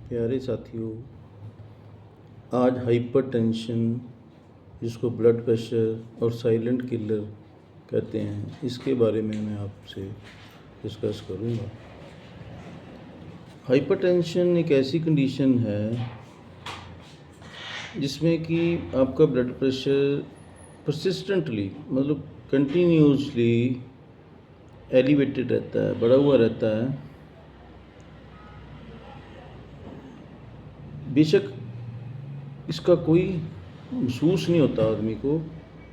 प्यारे साथियों, आज हाइपरटेंशन, जिसको ब्लड प्रेशर और साइलेंट किलर कहते हैं, इसके बारे में मैं आपसे डिस्कस करूँगा। हाइपरटेंशन एक ऐसी कंडीशन है जिसमें कि आपका ब्लड प्रेशर परसिस्टेंटली, मतलब कंटिन्यूसली एलिवेटेड रहता है, बढ़ा हुआ रहता है। बेशक इसका कोई महसूस नहीं होता आदमी को,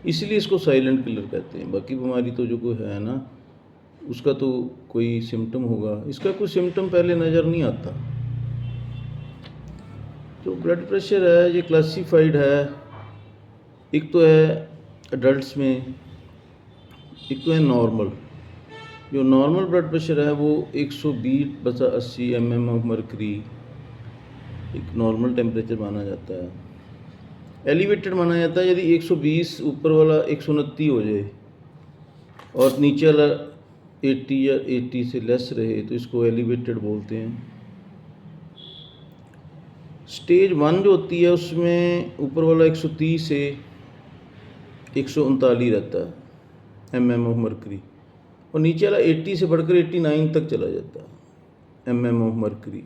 इसलिए इसको साइलेंट किलर कहते हैं। बाकी बीमारी तो जो कोई है ना, उसका तो कोई सिम्टम होगा, इसका कोई सिम्टम पहले नज़र नहीं आता। जो ब्लड प्रेशर है ये क्लासिफाइड है, एक तो है एडल्ट्स में, एक तो है नॉर्मल। जो नॉर्मल ब्लड प्रेशर है वो 120/80 mm ऑफ मर्करी एक नॉर्मल टेम्परेचर माना जाता है। एलिवेटेड माना जाता है यदि 120 ऊपर वाला 129 हो जाए और नीचे वाला 80 या 80 से लेस रहे तो इसको एलिवेटेड बोलते हैं। स्टेज 1 जो होती है उसमें ऊपर वाला 130 से 139 रहता है mm ऑफ मर्करी, और नीचे वाला 80 से बढ़कर 89 तक चला जाता है mm ऑफ मर्करी।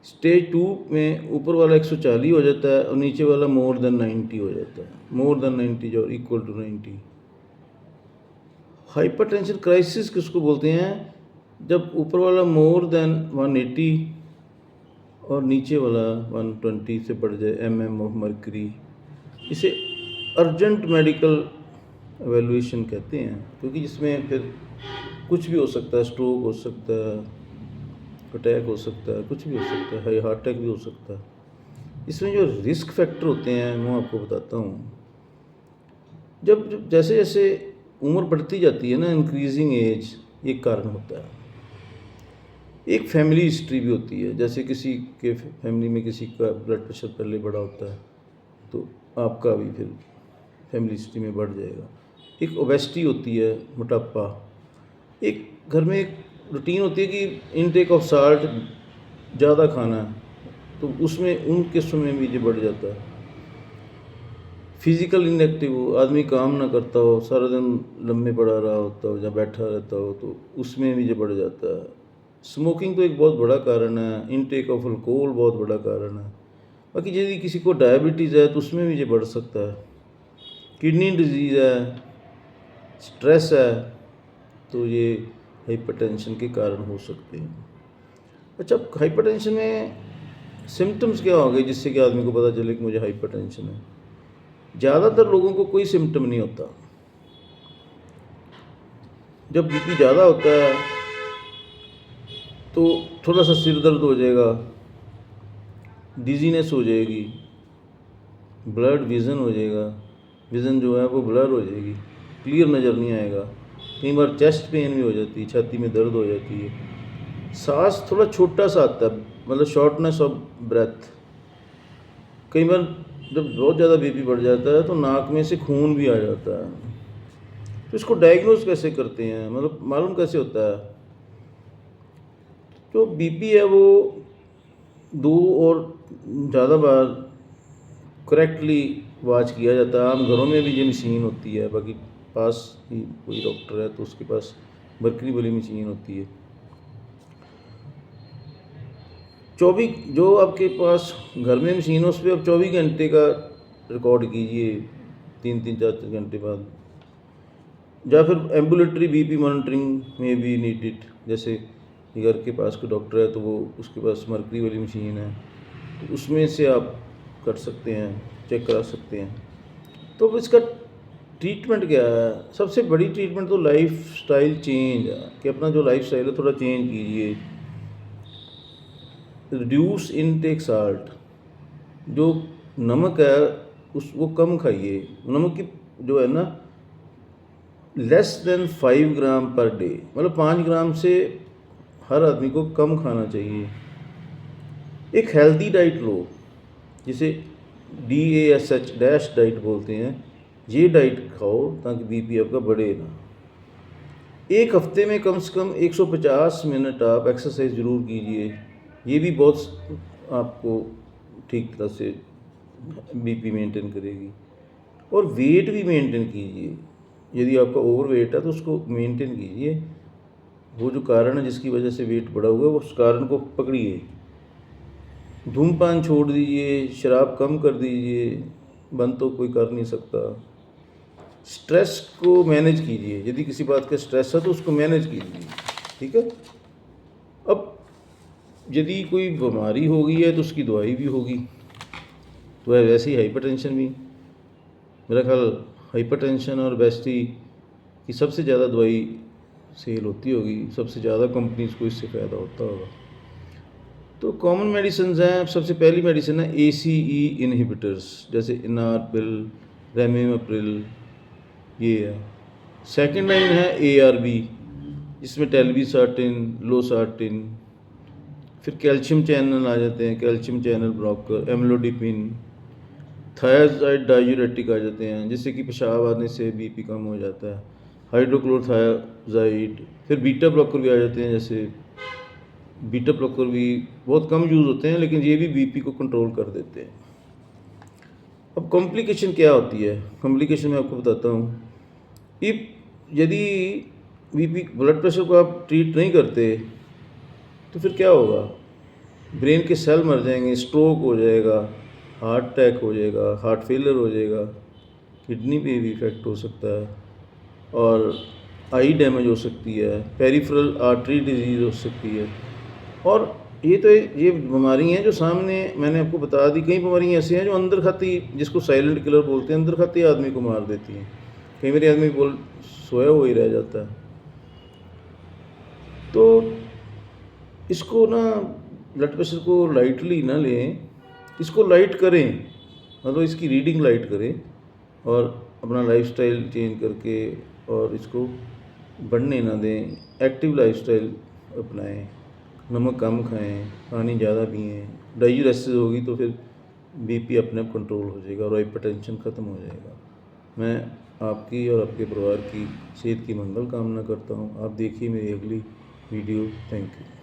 स्टेज 2 में ऊपर वाला 140 हो जाता है और नीचे वाला मोर देन 90 हो जाता है, मोर देन 90 जो इक्वल टू 90। हाइपरटेंशन क्राइसिस किसको बोलते हैं? जब ऊपर वाला मोर देन 180 और नीचे वाला 120 से बढ़ जाए mm ऑफ मर्करी। इसे अर्जेंट मेडिकल एवेल्यूएशन कहते हैं, क्योंकि जिसमें फिर कुछ भी हो सकता है, स्ट्रोक हो सकता है, अटैक हो सकता है, कुछ भी हो सकता है, हार्ट अटैक भी हो सकता है। इसमें जो रिस्क फैक्टर होते हैं मैं आपको बताता हूँ। जब जैसे जैसे उम्र बढ़ती जाती है ना, इंक्रीजिंग एज एक कारण होता है। एक फैमिली हिस्ट्री भी होती है, जैसे किसी के फैमिली में किसी का ब्लड प्रेशर पहले बढ़ा होता है तो आपका भी फिर फैमिली हिस्ट्री में बढ़ जाएगा। एक ओबेसिटी होती है, मोटापा। एक घर में एक रूटीन होती है कि इनटेक ऑफ साल्ट ज़्यादा खाना है, तो उसमें उन केसों में भी ये बढ़ जाता है। फिज़िकल इनएक्टिव हो, आदमी काम ना करता हो, सारा दिन लम्बे पड़ा रहा होता हो या बैठा रहता हो, तो उसमें भी ये बढ़ जाता है। स्मोकिंग तो एक बहुत बड़ा कारण है, इनटेक ऑफ अल्कोहल बहुत बड़ा कारण है। बाकी यदि किसी को डायबिटीज़ है तो उसमें भी ये बढ़ सकता है। किडनी डिजीज़ है, स्ट्रेस है, तो ये हाइपरटेंशन के कारण हो सकते हैं। अच्छा, हाइपरटेंशन में सिम्टम्स क्या हो गए जिससे कि आदमी को पता चले कि मुझे हाइपरटेंशन है? ज़्यादातर लोगों को कोई सिम्टम नहीं होता। जब बीपी ज़्यादा होता है तो थोड़ा सा सिर दर्द हो जाएगा, डिजीनेस हो जाएगी, ब्लड विज़न हो जाएगा, विज़न जो है वो ब्लर हो जाएगी, क्लियर नज़र नहीं आएगा। कई बार चेस्ट पेन भी हो जाती है, छाती में दर्द हो जाती है, सांस थोड़ा छोटा सा आता है, मतलब शॉर्टनेस ऑफ ब्रेथ। कई बार जब बहुत ज़्यादा बीपी बढ़ जाता है तो नाक में से खून भी आ जाता है। तो इसको डायग्नोज कैसे करते हैं, मतलब मालूम कैसे होता है? जो बीपी है वो 2 और ज़्यादा बार करेक्टली वॉच किया जाता है। आम घरों में भी ये मशीन होती है, बाकी पास ही कोई डॉक्टर है तो उसके पास मर्करी वाली मशीन होती है। 24 जो आपके पास घर में मशीन है उस पर आप 24 घंटे का रिकॉर्ड कीजिए, 3-3 4-4 घंटे बाद। या फिर एम्बुलेटरी बीपी मॉनिटरिंग में भी नीडेड, जैसे घर के पास कोई डॉक्टर है तो वो उसके पास मर्करी वाली मशीन है तो उसमें से आप कर सकते हैं, चेक करा सकते हैं। तो इसका ट्रीटमेंट क्या है? सबसे बड़ी ट्रीटमेंट तो लाइफ स्टाइल चेंज है, कि अपना जो लाइफ स्टाइल है थोड़ा चेंज कीजिए। रिड्यूस इनटेक साल्ट, जो नमक है वो कम खाइए। नमक की जो है ना, लेस देन 5 ग्राम पर डे, मतलब 5 ग्राम से हर आदमी को कम खाना चाहिए। एक हेल्दी डाइट लो, जिसे DASH डैश डाइट बोलते हैं, ये डाइट खाओ ताकि बीपी आपका बढ़े ना। एक हफ्ते में कम से कम 150 मिनट आप एक्सरसाइज ज़रूर कीजिए। ये भी बहुत आपको ठीक तरह से बीपी मेंटेन करेगी। और वेट भी मेंटेन कीजिए, यदि आपका ओवर वेट है तो उसको मेंटेन कीजिए। वो जो कारण है जिसकी वजह से वेट बढ़ा हुआ है, उस कारण को पकड़िए। धूमपान छोड़ दीजिए, शराब कम कर दीजिए, बंद तो कोई कर नहीं सकता। स्ट्रेस को मैनेज कीजिए, यदि किसी बात का स्ट्रेस है तो उसको मैनेज कीजिए, ठीक है। अब यदि कोई बीमारी हो गई है तो उसकी दवाई भी होगी, तो है वैसे ही हाइपरटेंशन भी। मेरा ख्याल हाइपरटेंशन और ओबेसिटी की सबसे ज़्यादा दवाई सेल होती होगी, सबसे ज़्यादा कंपनीज़ को इससे फ़ायदा होता होगा। तो कॉमन मेडिसिन हैं, सबसे पहली मेडिसिन है ACE इनहिबिटर्स, जैसे इनारपिल, रेमिमाप्रिल, ये है। सेकंड लाइन है ARB, जिसमें टेल्वीसार्टिन, लोसार्टिन। फिर कैल्शियम चैनल आ जाते हैं, calcium channel blocker, amlodipine. Thyroid diuretic आ जाते हैं, जिससे कि पेशाब आने से बीपी कम हो जाता है। हाइड्रोक्लोरोथायाजाइड। फिर बीटा ब्लॉकर भी आ जाते हैं, जैसे बीटा ब्लॉकर भी बहुत कम यूज़ होते हैं, लेकिन ये भी बीपी को कंट्रोल कर देते हैं। अब कॉम्प्लिकेशन क्या होती है? कॉम्प्लिकेशन मैं आपको बताता हूँ। यदि बीपी ब्लड प्रेशर को आप ट्रीट नहीं करते तो फिर क्या होगा? ब्रेन के सेल मर जाएंगे, स्ट्रोक हो जाएगा, हार्ट अटैक हो जाएगा, हार्ट फेलियर हो जाएगा, किडनी पे भी इफ़ेक्ट हो सकता है, और आई डैमेज हो सकती है, पेरिफेरल आर्टरी डिजीज़ हो सकती है। और ये बीमारी हैं जो सामने मैंने आपको बता दी। कई बीमारियाँ ऐसी हैं जो अंदर खाती, जिसको साइलेंट किलर बोलते हैं, अंदर खाती आदमी को मार देती हैं। कई बार आदमी सोया हुआ ही रह जाता है। तो इसको ना, ब्लड प्रेशर को लाइटली ना लें, इसको लाइट करें, मतलब इसकी रीडिंग लाइट करें, और अपना लाइफस्टाइल चेंज करके और इसको बढ़ने ना दें। एक्टिव लाइफस्टाइल अपनाएं, नमक कम खाएं, पानी ज़्यादा पिएं। डाइजेशन होगी तो फिर बीपी अपने आप कंट्रोल हो जाएगा और हाइपरटेंशन ख़त्म हो जाएगा। मैं आपकी और आपके परिवार की सेहत की मंगल कामना करता हूँ। आप देखिए मेरी अगली वीडियो। Thank you.